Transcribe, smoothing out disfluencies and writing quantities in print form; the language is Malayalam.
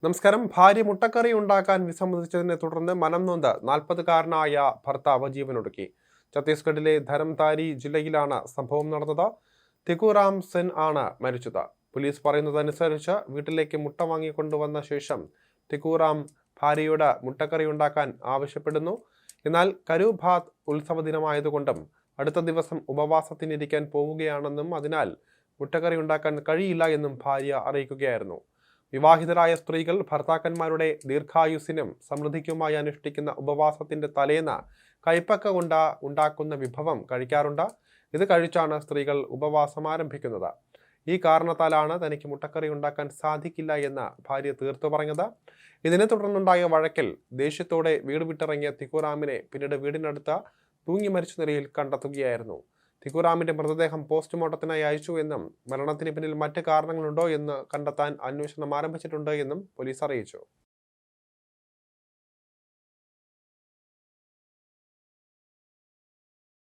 നമസ്കാരം. ഭാര്യ മുട്ടക്കറി ഉണ്ടാക്കാൻ വിസമ്മതിച്ചതിനെ തുടർന്ന് മനം നൊന്ത് 40-കാരനായ ഭർത്താവ് ജീവനൊടുക്കി. ഛത്തീസ്ഗഡിലെ ധരംതാരി ജില്ലയിലാണ് സംഭവം നടന്നത്. തിക്കുറാം സെൻ ആണ് മരിച്ചത്. പോലീസ് പറയുന്നതനുസരിച്ച് വീട്ടിലേക്ക് മുട്ട വാങ്ങിക്കൊണ്ടുവന്ന ശേഷം തിക്കുറാം ഭാര്യയോട് മുട്ടക്കറി ഉണ്ടാക്കാൻ ആവശ്യപ്പെടുന്നു. എന്നാൽ കരു ഭാത് ഉത്സവ ദിനമായതുകൊണ്ടും അടുത്ത ദിവസം ഉപവാസത്തിനിരിക്കാൻ പോവുകയാണെന്നും അതിനാൽ മുട്ടക്കറി ഉണ്ടാക്കാൻ കഴിയില്ല എന്നും ഭാര്യ അറിയിക്കുകയായിരുന്നു. വിവാഹിതരായ സ്ത്രീകൾ ഭർത്താക്കന്മാരുടെ ദീർഘായുസ്സിനും സമൃദ്ധിക്കുമായി അനുഷ്ഠിക്കുന്ന ഉപവാസത്തിന്റെ തലേന്ന് കൈപ്പക്ക കൊണ്ട് ഉണ്ടാക്കുന്ന വിഭവം കഴിക്കാറുണ്ട്. ഇത് കഴിച്ചാണ് സ്ത്രീകൾ ഉപവാസം ആരംഭിക്കുന്നത്. ഈ കാരണത്താലാണ് തനിക്ക് മുട്ടക്കറി ഉണ്ടാക്കാൻ സാധിക്കില്ല എന്ന് ഭാര്യ തീർത്തു പറഞ്ഞത്. ഇതിനെ തുടർന്നുണ്ടായ വഴക്കിൽ ദേഷ്യത്തോടെ വീട് വിട്ടിറങ്ങിയ തിക്കുറാമിനെ പിന്നീട് വീടിനടുത്ത് തൂങ്ങി മരിച്ച നിലയിൽ കണ്ടെത്തുകയായിരുന്നു. തിക്കുറാമിന്റെ മൃതദേഹം പോസ്റ്റ്മോർട്ടത്തിനായി അയച്ചു എന്നും മരണത്തിന് പിന്നിൽ മറ്റ് കാരണങ്ങളുണ്ടോ എന്ന് കണ്ടെത്താൻ അന്വേഷണം ആരംഭിച്ചിട്ടുണ്ട് എന്നും പോലീസ് അറിയിച്ചു.